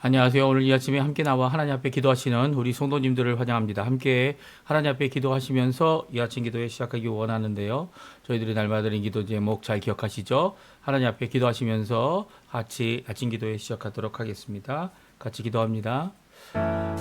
안녕하세요. 오늘 이 아침에 함께 나와 하나님 앞에 기도하시는 우리 성도님들을 환영합니다. 함께 하나님 앞에 기도하시면서 이 아침 기도에 시작하기 원하는데요. 저희들이 날마다는 기도 제목 잘 기억하시죠? 하나님 앞에 기도하시면서 같이 아침 기도에 시작하도록 하겠습니다. 같이 기도합니다.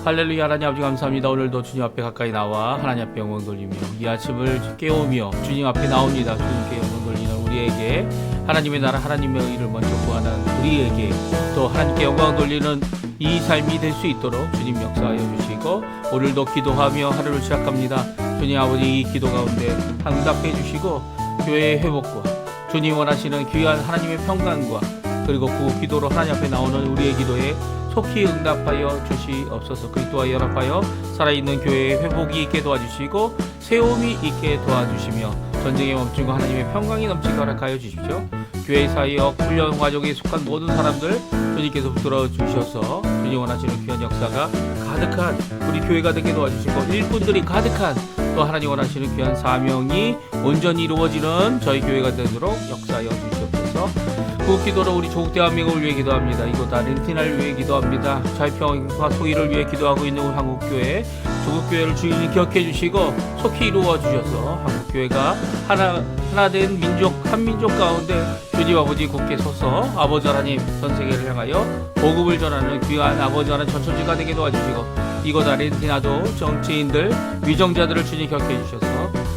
할렐루야. 하나님 아버지 감사합니다. 오늘도 주님 앞에 가까이 나와 하나님 앞에 영광 돌리며 이 아침을 깨우며 주님 앞에 나옵니다. 주님께 영광 돌리는 우리에게 하나님의 나라 하나님의 의를 먼저 구하는 우리에게 또 하나님께 영광 돌리는 이 삶이 될 수 있도록 주님 역사하여 주시고 오늘도 기도하며 하루를 시작합니다. 주님 아버지 이 기도 가운데 응답해 주시고 교회의 회복과 주님 원하시는 귀한 하나님의 평강과 그리고 그 기도로 하나님 앞에 나오는 우리의 기도에 속히 응답하여 주시옵소서. 그리스도와 연합하여 살아있는 교회의 회복이 있게 도와주시고 세움이 있게 도와주시며 전쟁에 멈추고 하나님의 평강이 넘치게 허락하여 주십시오. 교회 사역 훈련 과정에 속한 모든 사람들 주님께서 붙들어 주셔서 주님 원하시는 귀한 역사가 가득한 우리 교회가 되게 도와주시고 일꾼들이 가득한 또 하나님 원하시는 귀한 사명이 온전히 이루어지는 저희 교회가 되도록 역사하여 주시옵소서. 그 기도로 우리 조국 대한민국을 위해 기도합니다. 이곳 아르헨티나를 위해 기도합니다. 자유평화와 통일을 위해 기도하고 있는 우리 한국교회 조국교회를 주인이 기억해 주시고 속히 이루어 주셔서 한국교회가 하나 된 민족 한민족 가운데 주님 아버지 굳게 서서 아버지 하나님 전 세계를 향하여 복음을 전하는 귀한 아버지 하나님 전천지가 되게 도와주시고 이곳 아르헨티나도 정치인들 위정자들을 주님 기억해 주셔서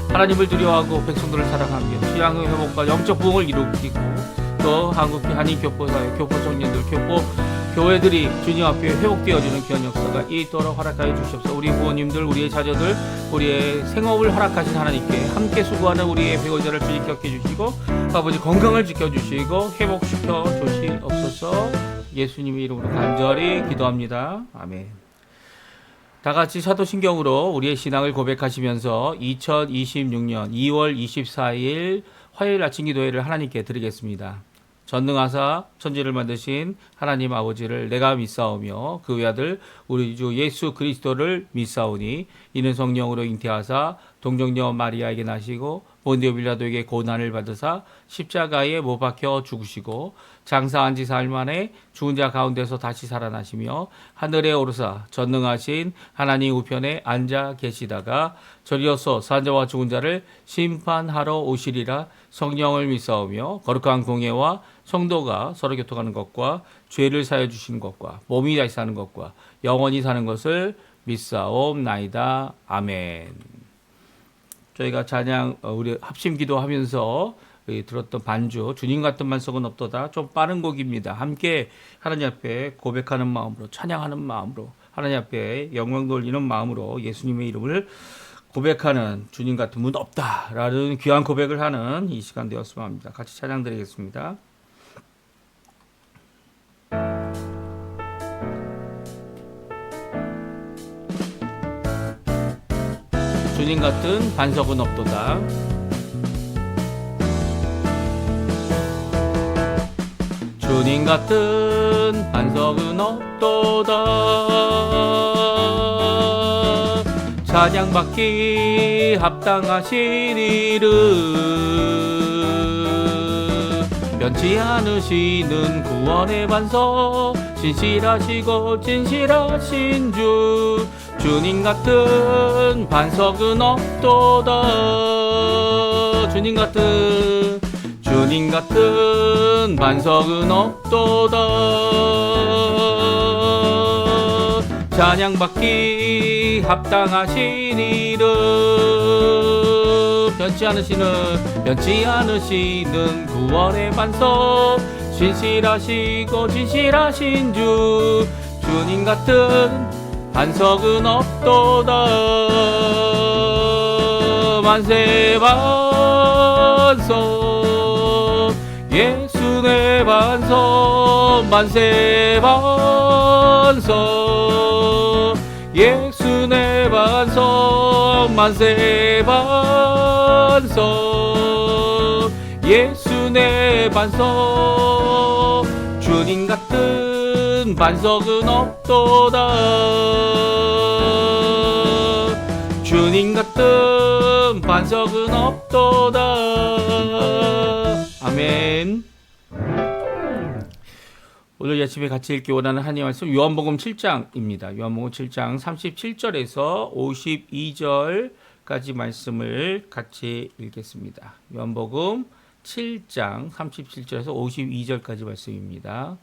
하나님을 두려워하고 백성들을 사랑하며 지향의 회복과 영적 부흥을 이루기고 또 한국 한인교포사회 교포 청년들 교회들이 주님 앞에 회복되어지는 귀한 역사가 있도록 허락하여 주시옵소서. 우리 부모님들 우리의 자녀들 우리의 생업을 허락하신 하나님께 함께 수고하는 우리의 배우자를 주님 기억해 주시고 아버지 건강을 지켜주시고 회복시켜 주시옵소서. 예수님의 이름으로 간절히 기도합니다. 아멘. 다같이 사도신경으로 우리의 신앙을 고백하시면서 2026년 2월 24일 화요일 아침 기도회를 하나님께 드리겠습니다. 전능하사 천지를 만드신 하나님 아버지를 내가 믿사오며 그 외아들 우리 주 예수 그리스도를 믿사오니 이는 성령으로 잉태하사 동정녀 마리아에게 나시고 본디오 빌라도에게 고난을 받으사 십자가에 못 박혀 죽으시고 장사한 지 사흘 만에 죽은 자 가운데서 다시 살아나시며 하늘에 오르사 전능하신 하나님 우편에 앉아 계시다가 저리로서 산자와 죽은 자를 심판하러 오시리라. 성령을 믿사오며 거룩한 공예와 성도가 서로 교통하는 것과 죄를 사여 주시는 것과 몸이 다시 사는 것과 영원히 사는 것을 믿사옵나이다. 아멘. 저희가 찬양 우리 합심 기도하면서 들었던 반주 주님 같은 반석은 없도다 좀 빠른 곡입니다. 함께 하나님 앞에 고백하는 마음으로 찬양하는 마음으로 하나님 앞에 영광 돌리는 마음으로 예수님의 이름을 고백하는 주님 같은 분 없다라는 귀한 고백을 하는 이 시간 되었으면 합니다. 같이 찬양 드리겠습니다. 주님 같은 반석은 없도다. 주님 같은 반석은 없도다. 찬양받기 합당하신 이름 변치 않으시는 구원의 반석 진실하시고 진실하신 주 주님 같은 반석은 없도다. 주님 같은 반석은 없도다. 찬양받기 합당하신 이름 변치 않으시는 구원의 반석 진실하시고 진실하신 주 주님 같은 반석은 없도다. 만세 반석 예수의 반석 만세 반석 예수의 반석 만세 반석 예수의 반석 주님 같은 반석은 없도다. 주님 같은 반석은 없도다. 아멘. 오늘 이 아침에 같이 읽기 원하는 하나님의 말씀 요한복음 7장입니다. 요한복음 7장 37절에서 52절까지 말씀을 같이 읽겠습니다. 요한복음 7장 37절에서 52절까지 말씀입니다.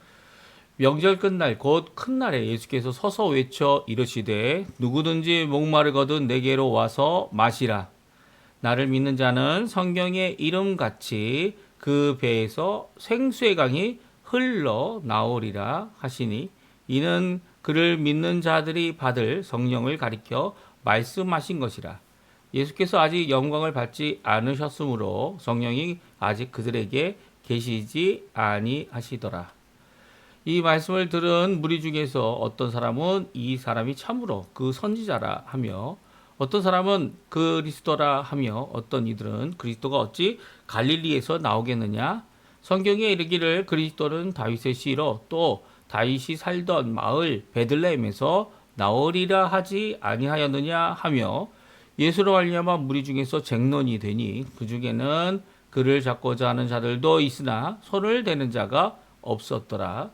명절 끝날 곧 큰 날에 예수께서 서서 외쳐 이르시되 누구든지 목마르거든 내게로 와서 마시라. 나를 믿는 자는 성경의 이름같이 그 배에서 생수의 강이 흘러 나오리라 하시니 이는 그를 믿는 자들이 받을 성령을 가리켜 말씀하신 것이라. 예수께서 아직 영광을 받지 않으셨으므로 성령이 아직 그들에게 계시지 아니하시더라. 이 말씀을 들은 무리 중에서 어떤 사람은 이 사람이 참으로 그 선지자라 하며 어떤 사람은 그리스도라 하며 어떤 이들은 그리스도가 어찌 갈릴리에서 나오겠느냐? 성경에 이르기를 그리스도는 다윗의 씨로 또 다윗이 살던 마을 베들레헴에서 나오리라 하지 아니하였느냐 하며 예수로 말미암아 무리 중에서 쟁론이 되니 그 중에는 그를 잡고자 하는 자들도 있으나 손을 대는 자가 없었더라.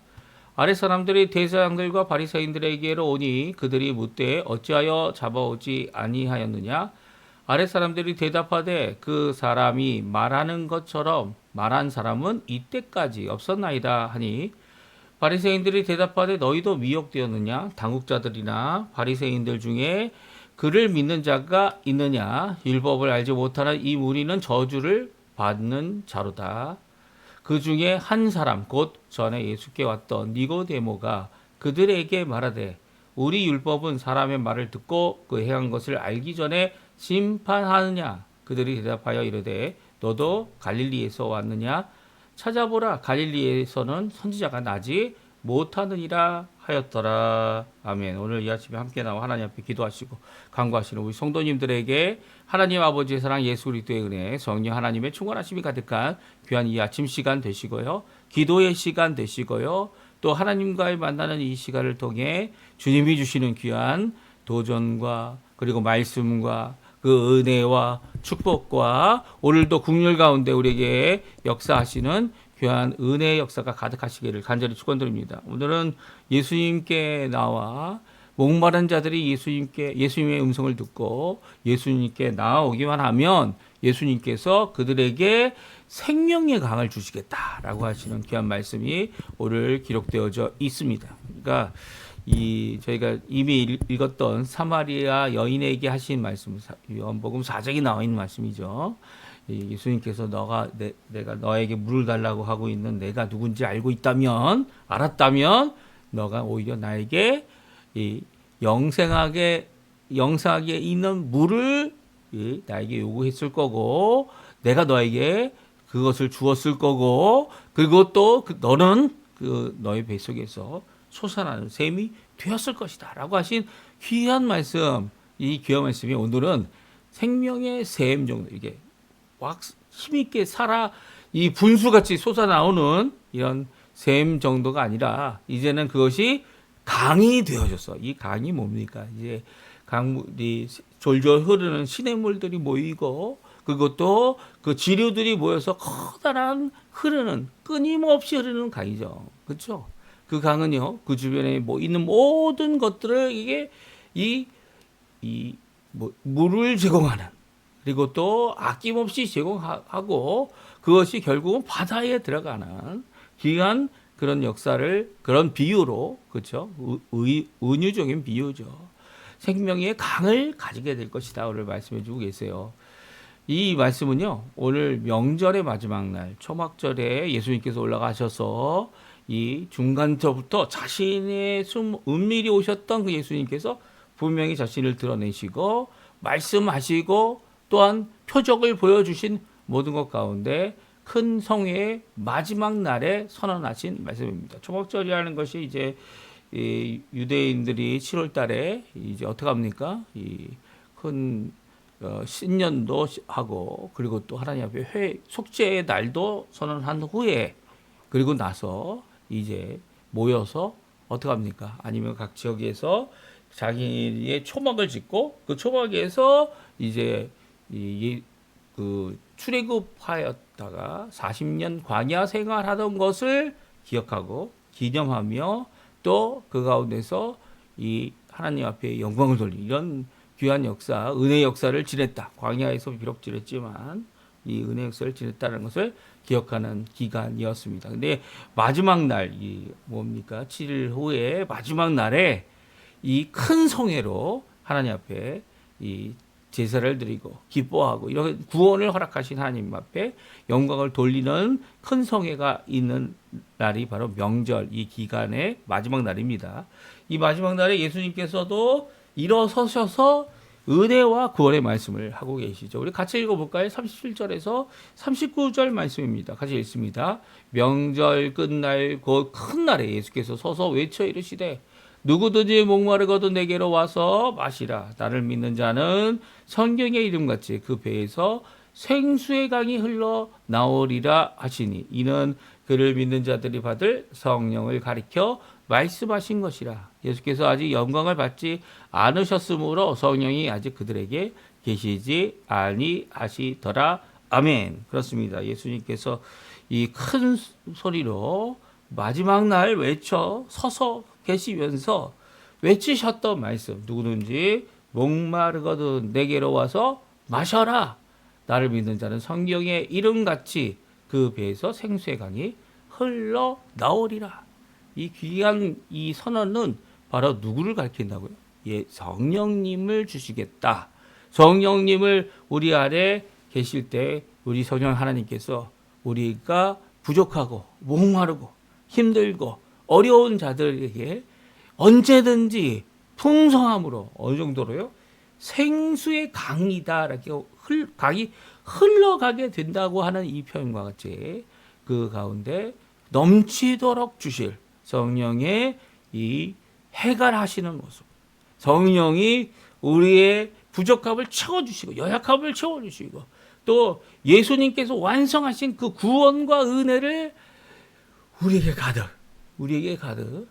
아랫 사람들이 대제사장들과 바리새인들에게로 오니 그들이 묻되 어찌하여 잡아오지 아니하였느냐? 아랫 사람들이 대답하되 그 사람이 말하는 것처럼 말한 사람은 이때까지 없었나이다 하니 바리새인들이 대답하되 너희도 미혹되었느냐? 당국자들이나 바리새인들 중에 그를 믿는 자가 있느냐? 율법을 알지 못하는 이 무리는 저주를 받는 자로다. 그 중에 한 사람 곧 전에 예수께 왔던 니고데모가 그들에게 말하되 우리 율법은 사람의 말을 듣고 그 행한 것을 알기 전에 심판하느냐? 그들이 대답하여 이르되 너도 갈릴리에서 왔느냐? 찾아보라. 갈릴리에서는 선지자가 나지 못하느니라 하였더라. 아멘. 오늘 이 아침에 함께 나와 하나님 앞에 기도하시고 간구하시는 우리 성도님들에게 하나님 아버지의 사랑 예수 그리스도의 은혜 성령 하나님의 충만하심이 가득한 귀한 이 아침 시간 되시고요. 기도의 시간 되시고요. 또 하나님과의 만나는 이 시간을 통해 주님이 주시는 귀한 도전과 그리고 말씀과 그 은혜와 축복과 오늘도 국률 가운데 우리에게 역사하시는 귀한 은혜의 역사가 가득하시기를 간절히 축원드립니다. 오늘은 예수님께 나와 목마른 자들이 예수님의 음성을 듣고 예수님께 나아오기만 하면 예수님께서 그들에게 생명의 강을 주시겠다라고 하시는 귀한 말씀이 오늘 기록되어져 있습니다. 그러니까 저희가 이미 읽었던 사마리아 여인에게 하신 말씀, 요한복음 4장에 나와 있는 말씀이죠. 예수님께서 내가 너에게 물을 달라고 하고 있는 내가 누군지 알았다면 너가 오히려 나에게 이 영생하게 있는 물을 나에게 요구했을 거고 내가 너에게 그것을 주었을 거고 그리고 또 너는 너의 뱃속에서 솟아나는 샘이 되었을 것이다 라고 하신 귀한 말씀, 이 귀한 말씀이 오늘은 생명의 샘 정도 이게 확 힘있게 이 분수같이 솟아나오는 이런 샘 정도가 아니라 이제는 그것이 강이 되어졌어. 이 강이 뭡니까? 이제 강물이 졸졸 흐르는 시냇물들이 모이고 그것도 그 지류들이 모여서 커다란 끊임없이 흐르는 강이죠. 그렇죠? 그 강은요, 그 주변에 있는 모든 것들을 물을 제공하는, 그리고 또 아낌없이 제공하고, 그것이 결국은 바다에 들어가는 귀한 그런 역사를, 그런 비유로, 그렇죠? 은유적인 비유죠. 생명의 강을 가지게 될 것이다. 오늘 말씀해 주고 계세요. 이 말씀은요, 오늘 명절의 마지막 날, 초막절에 예수님께서 올라가셔서 이 중간서부터 자신의 은밀히 오셨던 그 예수님께서 분명히 자신을 드러내시고 말씀하시고 또한 표적을 보여주신 모든 것 가운데 큰 성회의 마지막 날에 선언하신 말씀입니다. 초막절이라는 것이 이제 이 유대인들이 7월 달에 이제 어떻게 합니까? 이 큰 신년도 하고 그리고 또 하나님 앞에 속죄의 날도 선언한 후에 그리고 나서 이제 모여서 어떻게 합니까? 아니면 각 지역에서 자기의 초막을 짓고 그 초막에서 이제 그 출애굽하였다가 40년 광야 생활하던 것을 기억하고 기념하며 또 그 가운데서 이 하나님 앞에 영광을 돌리는 이런 귀한 역사, 은혜 역사를 지냈다. 광야에서 비록 지냈지만 이 은혜 역사를 지냈다는 것을 기억하는 기간이었습니다. 근데 마지막 날, 이 뭡니까? 7일 후에 마지막 날에 이 큰 성회로 하나님 앞에 이 제사를 드리고 기뻐하고 이런 구원을 허락하신 하나님 앞에 영광을 돌리는 큰 성회가 있는 날이 바로 명절, 이 기간의 마지막 날입니다. 이 마지막 날에 예수님께서도 일어서셔서 은혜와 구원의 말씀을 하고 계시죠. 우리 같이 읽어볼까요? 37절에서 39절 말씀입니다. 같이 읽습니다. 명절 끝날 그 큰 날에 예수께서 서서 외쳐 이르시되 누구든지 목마르거든 내게로 와서 마시라. 나를 믿는 자는 성경의 이름같이 그 배에서 생수의 강이 흘러 나오리라 하시니 이는 그를 믿는 자들이 받을 성령을 가리켜 말씀하신 것이라. 예수께서 아직 영광을 받지 않으셨으므로 성령이 아직 그들에게 계시지 아니하시더라. 아멘. 그렇습니다. 예수님께서 이 큰 소리로 마지막 날 외쳐 서서 계시면서 외치셨던 말씀, 누구든지 목마르거든 내게로 와서 마셔라. 나를 믿는 자는 성경의 이름같이 그 배에서 생수의 강이 흘러 나오리라. 이 귀한 이 선언은 바로 누구를 가리킨다고요? 예, 성령님을 주시겠다. 성령님을 우리 안에 계실 때 우리 성령 하나님께서 우리가 부족하고 목마르고 힘들고 어려운 자들에게 언제든지 풍성함으로 어느 정도로요? 생수의 강이다. 이렇게 강이 흘러가게 된다고 하는 이 표현과 같이 그 가운데 넘치도록 주실 성령의 이 해갈하시는 모습. 성령이 우리의 부족함을 채워주시고 연약함을 채워주시고 또 예수님께서 완성하신 그 구원과 은혜를 우리에게 가득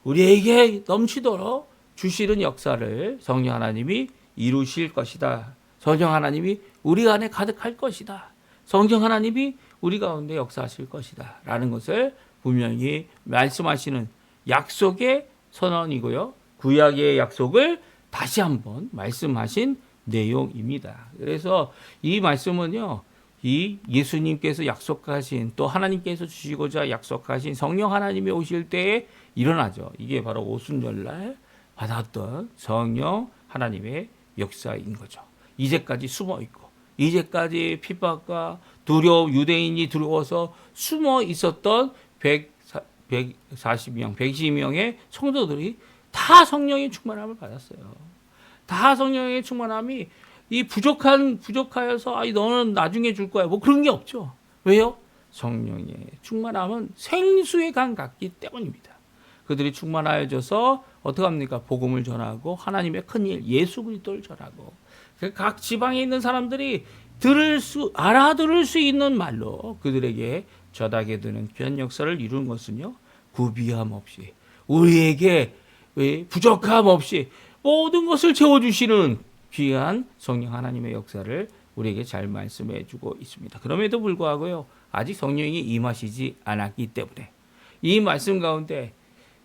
우리에게 넘치도록 주시는 역사를 성령 하나님이 이루실 것이다. 성령 하나님이 우리 안에 가득할 것이다. 성령 하나님이 우리 가운데 역사하실 것이다. 라는 것을 분명히 말씀하시는 약속의 선언이고요. 구약의 약속을 다시 한번 말씀하신 내용입니다. 그래서 이 말씀은요. 이 예수님께서 약속하신 또 하나님께서 주시고자 약속하신 성령 하나님이 오실 때에 일어나죠. 이게 바로 오순절날 받았던 성령 하나님의 역사인 거죠. 이제까지 숨어 있고 이제까지 핍박과 두려움 유대인이 두려워서 숨어 있었던 140명, 120명의 성도들이 다 성령의 충만함을 받았어요. 다 성령의 충만함이 이 부족하여서 너는 나중에 줄 거야. 뭐 그런 게 없죠. 왜요? 성령의 충만함은 생수의 강 같기 때문입니다. 그들이 충만하여져서 어떻게 합니까? 복음을 전하고 하나님의 큰일 예수 그리스도를 전하고 각 지방에 있는 사람들이 알아들을 수 있는 말로 그들에게 전하게 되는 귀한 역사를 이루는 것은요. 구비함 없이 우리에게 부족함 없이 모든 것을 채워주시는 귀한 성령 하나님의 역사를 우리에게 잘 말씀해 주고 있습니다. 그럼에도 불구하고요. 아직 성령이 임하시지 않았기 때문에 이 말씀 가운데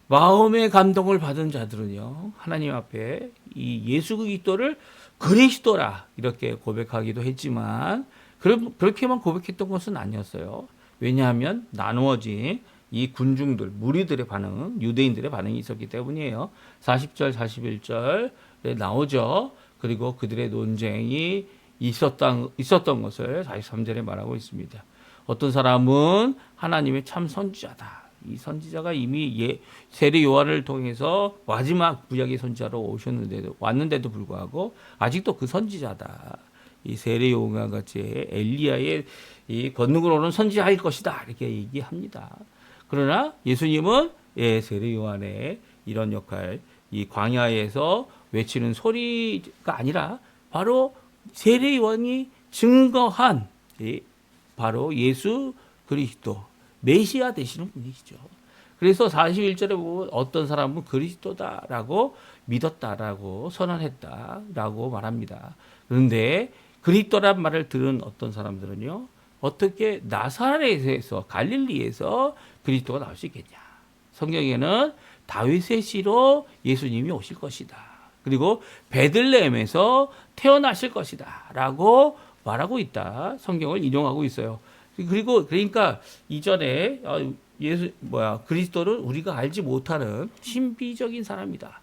마음의 감동을 받은 자들은요. 하나님 앞에 이 예수 그리스도를 그리스도라 이렇게 고백하기도 했지만 그렇게만 고백했던 것은 아니었어요. 왜냐하면 나누어진 이 군중들, 무리들의 반응, 유대인들의 반응이 있었기 때문이에요. 40절, 41절에 나오죠. 그리고 그들의 논쟁이 있었던 것을 43절에 말하고 있습니다. 어떤 사람은 하나님의 참 선지자다. 이 선지자가 이미 세례 요한을 통해서 마지막 구약의 선지자로 왔는데도 불구하고 아직도 그 선지자다. 이 세례 요한과 같이 엘리야의 이 권능으로 오는 선지자일 것이다. 이렇게 얘기합니다. 그러나 예수님은 세례 요한의 이런 역할, 이 광야에서 외치는 소리가 아니라 바로 세례 요한이 증거한 바로 예수 그리스도 메시아 되시는 분이시죠. 그래서 41절에 보면 어떤 사람은 그리스도다라고 믿었다라고 선언했다라고 말합니다. 그런데 그리스도란 말을 들은 어떤 사람들은요. 어떻게 나사렛에서 갈릴리에서 그리스도가 나올 수 있겠냐. 성경에는 다윗의 씨로 예수님이 오실 것이다. 그리고 베들레헴에서 태어나실 것이다. 라고 말하고 있다. 성경을 인용하고 있어요. 그리고 그러니까 이전에 그리스도는 우리가 알지 못하는 신비적인 사람이다.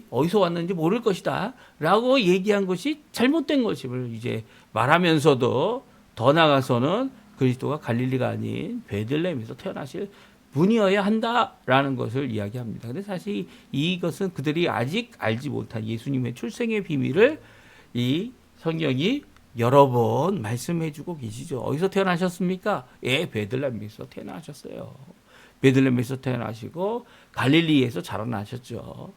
어디서 왔는지 모를 것이다. 라고 얘기한 것이 잘못된 것임을 이제 말하면서도 더 나아가서는 그리스도가 갈릴리가 아닌 베들레헴에서 태어나실 분이어야 한다라는 것을 이야기합니다. 근데 사실 이것은 그들이 아직 알지 못한 예수님의 출생의 비밀을 이 성경이 여러 번 말씀해주고 계시죠. 어디서 태어나셨습니까? 베들레헴에서 태어나셨어요. 베들레헴에서 태어나시고 갈릴리에서 자라나셨죠.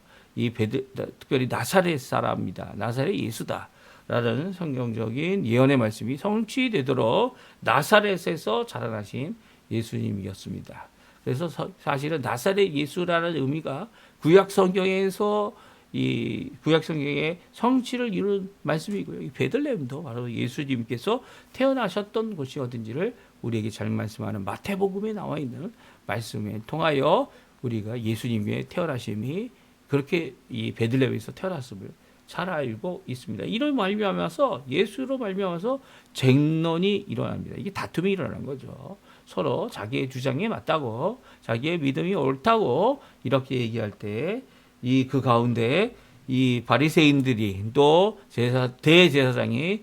특별히 나사렛 사람입니다. 나사렛 예수다. 라는 성경적인 예언의 말씀이 성취되도록 나사렛에서 자라나신 예수님이었습니다. 그래서 사실은 나사렛 예수라는 의미가 구약 성경에서 이 구약 성경의 성취를 이룬 말씀이고요. 이 베들레헴도 바로 예수님께서 태어나셨던 곳이 어딘지를 우리에게 잘 말씀하는 마태복음에 나와 있는 말씀에 통하여 우리가 예수님의 태어나심이 그렇게 이 베들레헴에서 태어났음을 잘 알고 있습니다. 이로 말미암아서 예수로 말미암아서 쟁론이 일어납니다. 이게 다툼이 일어나는 거죠. 서로 자기의 주장에 맞다고 자기의 믿음이 옳다고 이렇게 얘기할 때 그 가운데 이 바리새인들이 또 대제사장이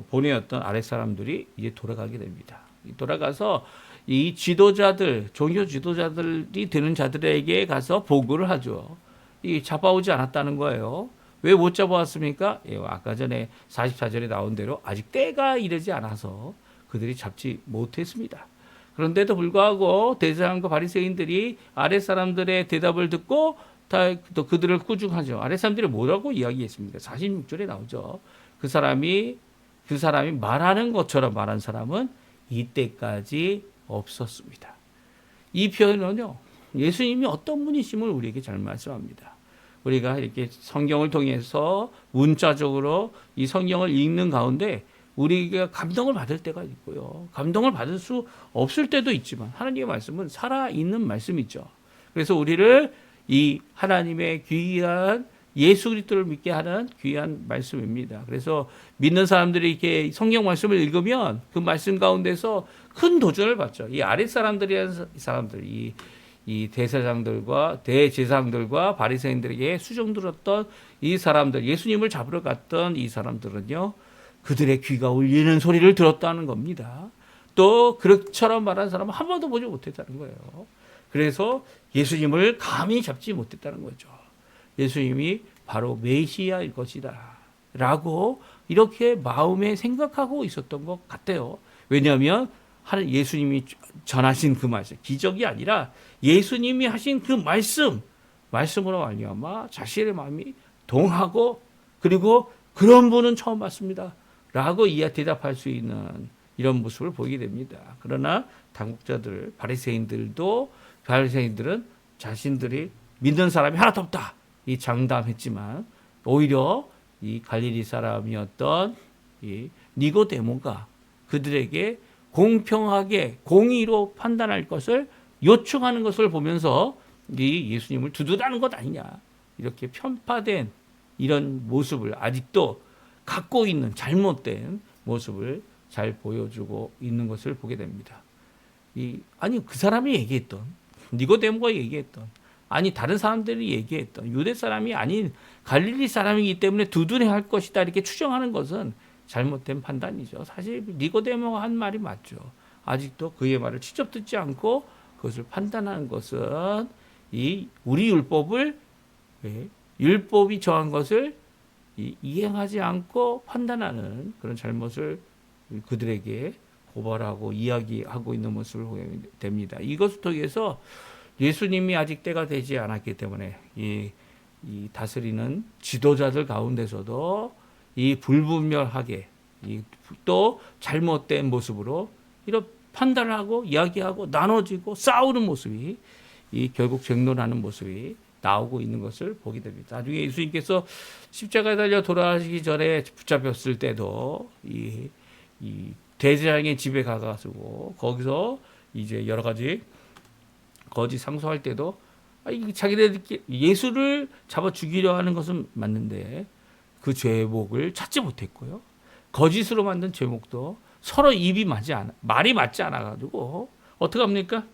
보내었던 아랫사람들이 이제 돌아가게 됩니다. 돌아가서 이 지도자들, 종교 지도자들이 되는 자들에게 가서 보고를 하죠. 잡아오지 않았다는 거예요. 왜 못 잡아왔습니까? 아까 전에 44절에 나온 대로 아직 때가 이르지 않아서 그들이 잡지 못했습니다. 그런데도 불구하고 대제사장과 바리새인들이 아랫사람들의 대답을 듣고 또 그들을 꾸중하죠. 아랫사람들이 뭐라고 이야기했습니까? 46절에 나오죠. 그 사람이 말하는 것처럼 말한 사람은 이때까지 없었습니다. 이 표현은요, 예수님이 어떤 분이심을 우리에게 잘 말씀합니다. 우리가 이렇게 성경을 통해서 문자적으로 이 성경을 읽는 가운데 우리가 감동을 받을 때가 있고요. 감동을 받을 수 없을 때도 있지만 하나님의 말씀은 살아있는 말씀이죠. 그래서 우리를 이 하나님의 귀한 예수 그리스도를 믿게 하는 귀한 말씀입니다. 그래서 믿는 사람들이 이렇게 성경 말씀을 읽으면 그 말씀 가운데서 큰 도전을 받죠. 이 아랫 사람들, 이 대제사장들과 바리새인들에게 수종 들었던 이 사람들, 예수님을 잡으러 갔던 이 사람들은요, 그들의 귀가 울리는 소리를 들었다는 겁니다. 또 그처럼 말한 사람은 한 번도 보지 못했다는 거예요. 그래서 예수님을 감히 잡지 못했다는 거죠. 예수님이 바로 메시아일 것이다 라고 이렇게 마음에 생각하고 있었던 것 같아요. 왜냐하면 예수님이 전하신 그 말씀, 기적이 아니라 예수님이 하신 그 말씀으로 말미암아 자신의 마음이 동하고, 그리고 그런 분은 처음 봤습니다 라고 대답할 수 있는 이런 모습을 보이게 됩니다. 그러나 당국자들, 바리새인들은 자신들이 믿는 사람이 하나도 없다 이 장담했지만, 오히려 이 갈릴리 사람이었던 이 니고데모가 그들에게 공평하게 공의로 판단할 것을 요청하는 것을 보면서 이 예수님을 두둔하는 것 아니냐, 이렇게 편파된 이런 모습을 아직도 갖고 있는 잘못된 모습을 잘 보여주고 있는 것을 보게 됩니다. 그 사람이 얘기했던, 니고데모가 얘기했던, 다른 사람들이 얘기했던, 유대 사람이 아닌 갈릴리 사람이기 때문에 두둔해야 할 것이다 이렇게 추정하는 것은 잘못된 판단이죠. 사실 니고데모가 한 말이 맞죠. 아직도 그의 말을 직접 듣지 않고 그것을 판단하는 것은 우리 율법이 정한 것을 이행하지 않고 판단하는 그런 잘못을 그들에게 고발하고 이야기하고 있는 모습을 보게 됩니다. 이것을 통해서 예수님이 아직 때가 되지 않았기 때문에 이 다스리는 지도자들 가운데서도 이 불분별하게 또 잘못된 모습으로 이런 판단을 하고 이야기하고 나눠지고 싸우는 모습이 결국 쟁론하는 모습이 나오고 있는 것을 보게 됩니다. 나중에 예수님께서 십자가에 달려 돌아가시기 전에 붙잡혔을 때도 이 대제사장의 집에 가가지고 거기서 이제 여러 가지 거짓 상소할 때도 자기네들끼리 예수를 잡아 죽이려 하는 것은 맞는데 그 죄목을 찾지 못했고요. 거짓으로 만든 죄목도 서로 말이 맞지 않아가지고 어떻게 합니까?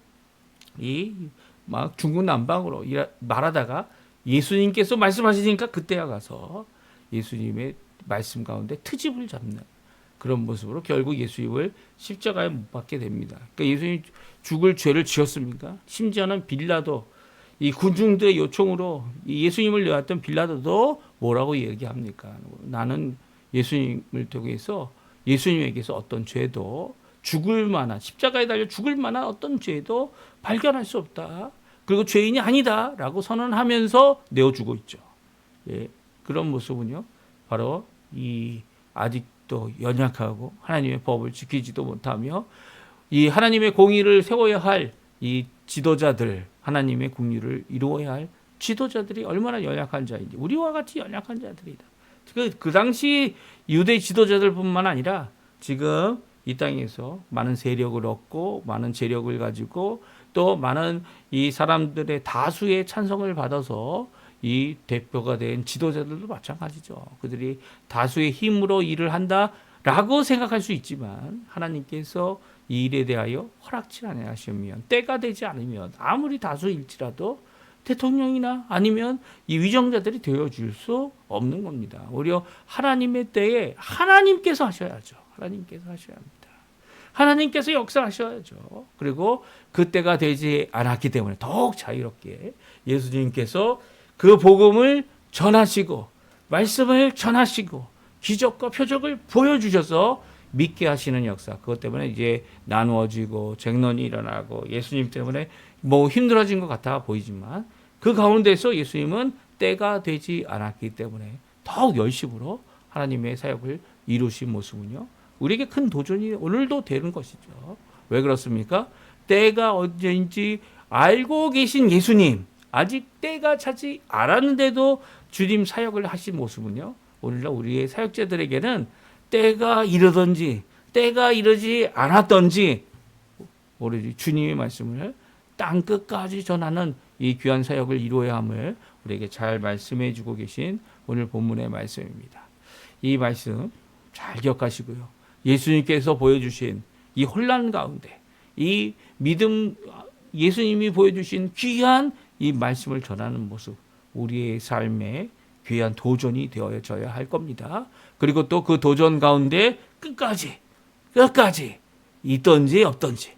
막 중구난방으로 말하다가 예수님께서 말씀하시니까 그때야 가서 예수님의 말씀 가운데 트집을 잡는 그런 모습으로 결국 예수님을 십자가에 못 박게 됩니다. 그러니까 예수님 죽을 죄를 지었습니까? 심지어는 빌라도 이 군중들의 요청으로 예수님을 내왔던 빌라도도 뭐라고 얘기합니까? 나는 예수님을 통해서 예수님에게서 어떤 죄도 죽을 만한 십자가에 달려 죽을 만한 어떤 죄도 발견할 수 없다. 그리고 죄인이 아니다라고 선언하면서 내어주고 있죠. 예, 그런 모습은요. 바로 이 아직도 연약하고 하나님의 법을 지키지도 못하며 이 하나님의 공의를 세워야 할 이 지도자들, 하나님의 공의를 이루어야 할 지도자들이 얼마나 연약한 자인지, 우리와 같이 연약한 자들이다. 그 당시 유대 지도자들뿐만 아니라 지금 이 땅에서 많은 세력을 얻고 많은 재력을 가지고 또 많은 이 사람들의 다수의 찬성을 받아서 이 대표가 된 지도자들도 마찬가지죠. 그들이 다수의 힘으로 일을 한다라고 생각할 수 있지만 하나님께서 이 일에 대하여 허락치 아니하시면 때가 되지 않으면 아무리 다수일지라도 대통령이나 아니면 이 위정자들이 되어줄 수 없는 겁니다. 오히려 하나님의 때에 하나님께서 하셔야죠. 하나님께서 하셔야 합니다. 하나님께서 역사하셔야죠. 그리고 그때가 되지 않았기 때문에 더욱 자유롭게 예수님께서 그 복음을 전하시고 말씀을 전하시고 기적과 표적을 보여주셔서 믿게 하시는 역사. 그것 때문에 이제 나누어지고 쟁론이 일어나고 예수님 때문에 뭐 힘들어진 것 같아 보이지만 그 가운데서 예수님은 때가 되지 않았기 때문에 더욱 열심으로 하나님의 사역을 이루신 모습은요. 우리에게 큰 도전이 오늘도 되는 것이죠. 왜 그렇습니까? 때가 언제인지 알고 계신 예수님, 아직 때가 차지 않았는데도 주님 사역을 하신 모습은요. 오늘날 우리의 사역자들에게는 때가 이르든지 때가 이르지 않았든지 오로지 주님의 말씀을 땅 끝까지 전하는 이 귀한 사역을 이루어야 함을 우리에게 잘 말씀해 주고 계신 오늘 본문의 말씀입니다. 이 말씀 잘 기억하시고요. 예수님께서 보여주신 이 혼란 가운데 이 믿음 예수님이 보여주신 귀한 이 말씀을 전하는 모습 우리의 삶에 귀한 도전이 되어져야 할 겁니다. 그리고 또 그 도전 가운데 끝까지 있든지 없든지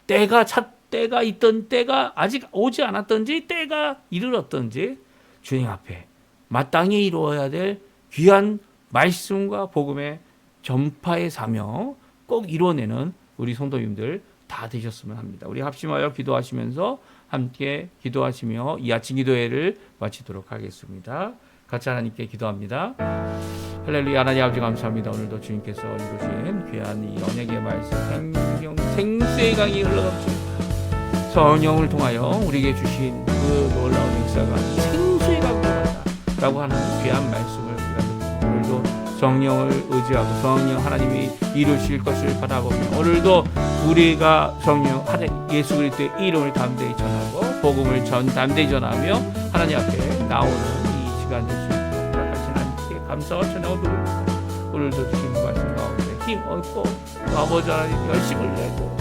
때가 있던 때가 아직 오지 않았든지 때가 이르렀든지 주님 앞에 마땅히 이루어야 될 귀한 말씀과 복음의 전파의 사명 꼭 이루어내는 우리 성도님들 다 되셨으면 합니다. 우리 합심하여 기도하시면서 함께 기도하시며 이 아침 기도회를 마치도록 하겠습니다. 같이 하나님께 기도합니다. 할렐루야. 하나님 아버지 감사합니다. 오늘도 주님께서 이루신 귀한 이 언약의 말씀 생수의 강이 흘러넘칩니다. 성령을 통하여 우리에게 주신 그 놀라운 역사가 생수의 강과 같다라고 하는 귀한 말씀을 우리가 듣고 오늘도 성령을 의지하고 성령 하나님이 이루실 것을 바라보며 오늘도 우리가 성령 예수 그리스도의 이름을 담대히 전하고 복음을 담대히 전하며 하나님 앞에 나오는 이 시간 될 수 있도록 허락하신 하나님께 감사와 찬양을 드립니다. 오늘도 주신 말씀 가운데 힘 얻고 아버지 하나님 열심을 내고